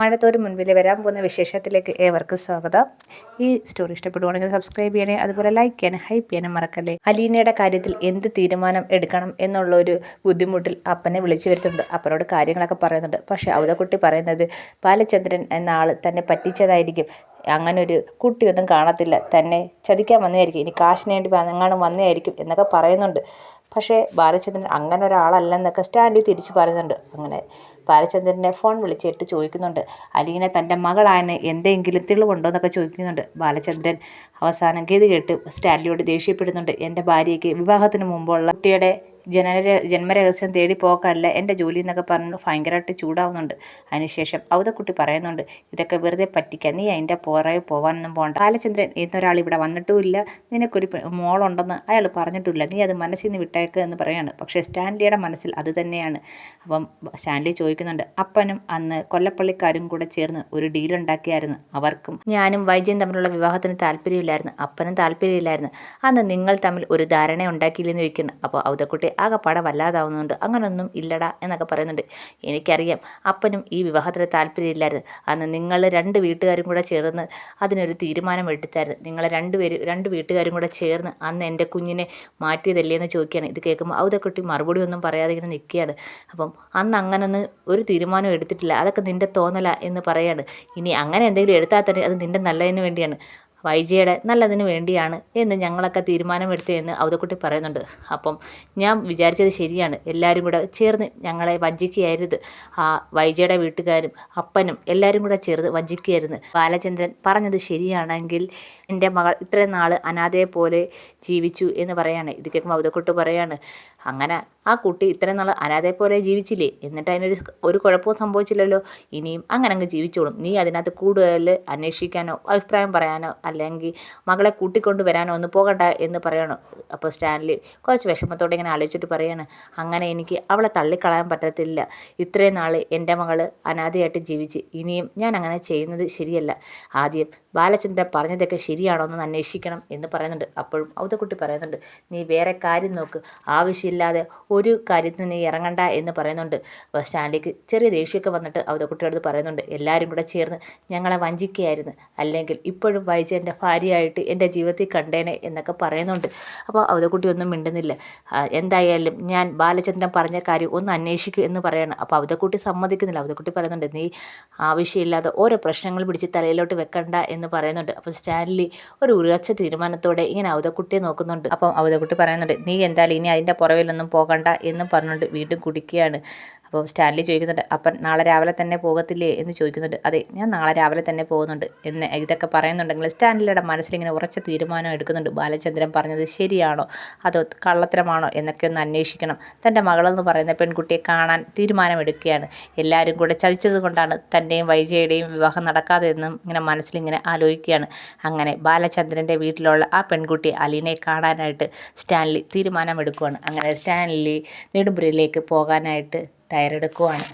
മഴത്തോരു മുൻപിൽ വരാൻ പോകുന്ന വിശേഷത്തിലേക്ക് ഏവർക്കും സ്വാഗതം. ഈ സ്റ്റോറി ഇഷ്ടപ്പെടുവാണെങ്കിൽ സബ്സ്ക്രൈബ് ചെയ്യണേ, അതുപോലെ ലൈക്ക് ചെയ്യാനും ഹൈപ്പ് ചെയ്യാനും മറക്കല്ലേ. അലീനയുടെ കാര്യത്തിൽ എന്ത് തീരുമാനം എടുക്കണം എന്നുള്ളൊരു ബുദ്ധിമുട്ടിൽ അപ്പനെ വിളിച്ചു വരുത്തുന്നുണ്ട്. അപ്പനോട് കാര്യങ്ങളൊക്കെ പറയുന്നുണ്ട്. പക്ഷേ ഔദക്കുട്ടി പറയുന്നത് ബാലചന്ദ്രൻ എന്ന ആൾ തന്നെ പറ്റിച്ചതായിരിക്കും, അങ്ങനൊരു കുട്ടിയൊന്നും കാണത്തില്ല, തന്നെ ചതിക്കാൻ വന്നതായിരിക്കും, ഇനി കാശിന് വേണ്ടി എങ്ങാനും വന്നതായിരിക്കും എന്നൊക്കെ പറയുന്നുണ്ട്. പക്ഷേ ബാലചന്ദ്രൻ അങ്ങനെ ഒരാളല്ലെന്നൊക്കെ സ്റ്റാൻലി തിരിച്ചു പറയുന്നുണ്ട്. അങ്ങനെ ബാലചന്ദ്രനെ ഫോൺ വിളിച്ചിട്ട് ചോദിക്കുന്നുണ്ട്, അലീന തൻ്റെ മകളായതിന് എന്തെങ്കിലും തെളിവുണ്ടോ എന്നൊക്കെ ചോദിക്കുന്നുണ്ട്. ബാലചന്ദ്രൻ അവസാനം ഗതി കേട്ട് സ്റ്റാൻലിയോട് ദേഷ്യപ്പെടുന്നുണ്ട്. എൻ്റെ ഭാര്യയ്ക്ക് വിവാഹത്തിന് മുമ്പുള്ള കുട്ടിയുടെ ജന്മരഹസ്യം തേടി പോക്കല്ല എൻ്റെ ജോലി എന്നൊക്കെ പറഞ്ഞ് ഭയങ്കരമായിട്ട് ചൂടാവുന്നുണ്ട്. അതിനുശേഷം ഔദക്കുട്ടി പറയുന്നുണ്ട്, ഇതൊക്കെ വെറുതെ പറ്റിക്കാൻ, നീ അതിൻ്റെ പുറകെ പോകാനൊന്നും പോകണ്ട. ബാലചന്ദ്രൻ എന്നൊരാൾ ഇവിടെ വന്നിട്ടുമില്ല, നിനക്കൊരു മോളുണ്ടെന്ന് അയാൾ പറഞ്ഞിട്ടില്ല, നീ അത് മനസ്സിൽ നിന്ന് വിട്ടേക്ക് എന്ന് പറയാണ്. പക്ഷേ സ്റ്റാൻലിയുടെ മനസ്സിൽ അത് തന്നെയാണ്. അപ്പം സ്റ്റാൻലി ചോദിക്കുന്നുണ്ട്, അപ്പനും അന്ന് കൊല്ലപ്പള്ളിക്കാരും കൂടെ ചേർന്ന് ഒരു ഡീലുണ്ടാക്കിയായിരുന്നു, അവർക്കും ഞാനും വൈജയും തമ്മിലുള്ള വിവാഹത്തിന് താല്പര്യമില്ലായിരുന്നു, അപ്പനും താല്പര്യമില്ലായിരുന്നു, അന്ന് നിങ്ങൾ തമ്മിൽ ഒരു ധാരണ ഉണ്ടാക്കിയില്ലെന്ന് ചോദിക്കുന്നു. അപ്പോൾ ഔദക്കുട്ടി ആകെപ്പാടെ വല്ലാതാവുന്നുണ്ട്. അങ്ങനൊന്നും ഇല്ലടാ എന്നൊക്കെ പറയുന്നുണ്ട്. എനിക്കറിയാം അപ്പനും ഈ വിവാഹത്തിന് താല്പര്യമില്ലായിരുന്നു, അന്ന് നിങ്ങൾ രണ്ട് വീട്ടുകാരും കൂടെ ചേർന്ന് അതിനൊരു തീരുമാനം എടുത്തായിരുന്നു, നിങ്ങൾ രണ്ട് വീട്ടുകാരും കൂടെ ചേർന്ന് അന്ന് എൻ്റെ കുഞ്ഞിനെ മാറ്റിയതല്ലേ എന്ന് ചോദിക്കുകയാണ്. ഇത് കേൾക്കുമ്പോൾ ഔദക്കുട്ടി മറുപടി ഒന്നും പറയാതെ ഇങ്ങനെ നിൽക്കുകയാണ്. അപ്പം അന്ന് അങ്ങനൊന്നും ഒരു തീരുമാനം എടുത്തിട്ടില്ല, അതൊക്കെ നിൻ്റെ തോന്നല എന്ന് പറയാണ്. ഇനി അങ്ങനെ എന്തെങ്കിലും എടുത്താൽ തന്നെ അത് നിൻ്റെ നല്ലതിന് വേണ്ടിയാണ്, വൈജയുടെ നല്ലതിന് വേണ്ടിയാണ് എന്ന് ഞങ്ങളൊക്കെ തീരുമാനമെടുത്തത് എന്ന് ഔദക്കുട്ടി പറയുന്നുണ്ട്. അപ്പം ഞാൻ വിചാരിച്ചത് ശരിയാണ്, എല്ലാവരും കൂടെ ചേർന്ന് ഞങ്ങളെ വഞ്ചിക്കുകയായിരുന്നു, ആ വൈജയുടെ വീട്ടുകാരും അപ്പനും എല്ലാവരും കൂടെ ചേർന്ന് വഞ്ചിക്കുകയായിരുന്നു. ബാലചന്ദ്രൻ പറഞ്ഞത് ശരിയാണെങ്കിൽ എൻ്റെ മകൾ ഇത്രയും നാൾ അനാഥയെ പോലെ ജീവിച്ചു എന്ന് പറയാണ്. ഇത് കേൾക്കുമ്പോൾ ഔദക്കുട്ടി പറയാണ്, അങ്ങനെ ആ കുട്ടി ഇത്രയും നാൾ അനാഥയെ പോലെ ജീവിച്ചില്ലേ, എന്നിട്ട് ഒരു കുഴപ്പവും സംഭവിച്ചില്ലല്ലോ, ഇനിയും അങ്ങനെ അങ്ങ് ജീവിച്ചോളും, നീ അതിനകത്ത് കൂടുതൽ അന്വേഷിക്കാനോ അഭിപ്രായം പറയാനോ അല്ലെങ്കിൽ മകളെ കൂട്ടിക്കൊണ്ട് വരാനോ ഒന്നും പോകണ്ട എന്ന് പറയണോ. അപ്പോൾ സ്റ്റാൻലി കുറച്ച് വിഷമത്തോടെ ഇങ്ങനെ ആലോചിച്ചിട്ട് പറയാണ്, അങ്ങനെ എനിക്ക് അവളെ തള്ളിക്കളയാൻ പറ്റത്തില്ല, ഇത്രയും നാൾ എൻ്റെ മകൾ അനാഥയായിട്ട് ജീവിച്ച്, ഇനിയും ഞാൻ അങ്ങനെ ചെയ്യുന്നത് ശരിയല്ല, ആദ്യം ബാലചന്ദ്രൻ പറഞ്ഞതൊക്കെ ശരിയാണോ എന്ന് അന്വേഷിക്കണം എന്ന് പറയുന്നുണ്ട്. അപ്പോഴും ഔദക്കുട്ടി പറയുന്നുണ്ട്, നീ വേറെ കാര്യം നോക്ക്, ആവശ്യമില്ലാതെ ഒരു കാര്യത്തിന് നീ ഇറങ്ങണ്ട എന്ന് പറയുന്നുണ്ട്. അപ്പോൾ സ്റ്റാൻലിക്ക് ചെറിയ ദേഷ്യമൊക്കെ വന്നിട്ട് ഔദക്കുട്ടിയുടെ പറയുന്നുണ്ട്, എല്ലാവരും കൂടെ ചേർന്ന് ഞങ്ങളെ വഞ്ചിക്കുകയായിരുന്നു, അല്ലെങ്കിൽ ഇപ്പോഴും വൈജ എൻ്റെ ഭാര്യയായിട്ട് എൻ്റെ ജീവിതത്തിൽ കണ്ടേനെ എന്നൊക്കെ പറയുന്നുണ്ട്. അപ്പോൾ ഔദക്കുട്ടി ഒന്നും മിണ്ടുന്നില്ല. എന്തായാലും ഞാൻ ബാലചന്ദ്രൻ പറഞ്ഞ കാര്യം ഒന്ന് അന്വേഷിക്കും എന്ന് പറയണം. അപ്പോൾ ഔദക്കുട്ടി സമ്മതിക്കുന്നില്ല. ഔദക്കുട്ടി പറയുന്നുണ്ട്, നീ ആവശ്യമില്ലാതെ ഓരോ പ്രശ്നങ്ങൾ പിടിച്ച് തലയിലോട്ട് വെക്കണ്ട എന്ന് പറയുന്നുണ്ട്. അപ്പോൾ സ്റ്റാൻലി ഒരു ഉറച്ച തീരുമാനത്തോടെ ഇങ്ങനെ ഔദക്കുട്ടിയെ നോക്കുന്നുണ്ട്. അപ്പം ഔദക്കുട്ടി പറയുന്നുണ്ട്, നീ എന്തായാലും ഇനി അതിൻ്റെ പുറകിലൊന്നും പോകണ്ട എന്ന് പറഞ്ഞുകൊണ്ട് വീണ്ടും കുടിക്കുകയാണ്. അപ്പോൾ സ്റ്റാൻലി ചോദിക്കുന്നുണ്ട്, അപ്പം നാളെ രാവിലെ തന്നെ പോകത്തില്ലേ എന്ന് ചോദിക്കുന്നുണ്ട്. അതെ, ഞാൻ നാളെ രാവിലെ തന്നെ പോകുന്നുണ്ട് എന്ന് ഇതൊക്കെ പറയുന്നുണ്ടെങ്കിൽ സ്റ്റാൻലിയുടെ മനസ്സിലിങ്ങനെ ഉറച്ച തീരുമാനം എടുക്കുന്നുണ്ട്. ബാലചന്ദ്രൻ പറഞ്ഞത് ശരിയാണോ അതോ കള്ളത്തരമാണോ എന്നൊക്കെ ഒന്ന് അന്വേഷിക്കണം. തൻ്റെ മകളെന്ന് പറയുന്ന പെൺകുട്ടിയെ കാണാൻ തീരുമാനമെടുക്കുകയാണ്. എല്ലാവരും കൂടെ ചതിച്ചത് കൊണ്ടാണ് തൻ്റെയും വൈജയുടെയും വിവാഹം നടക്കാതെ എന്നും ഇങ്ങനെ മനസ്സിലിങ്ങനെ ആലോചിക്കുകയാണ്. അങ്ങനെ ബാലചന്ദ്രൻ്റെ വീട്ടിലുള്ള ആ പെൺകുട്ടി അലീനയെ കാണാനായിട്ട് സ്റ്റാൻലി തീരുമാനമെടുക്കുകയാണ്. അങ്ങനെ സ്റ്റാൻലി നെടുമ്പുരയിലേക്ക് പോകാനായിട്ട് തയ്യാറെടുക്കുവാണ്.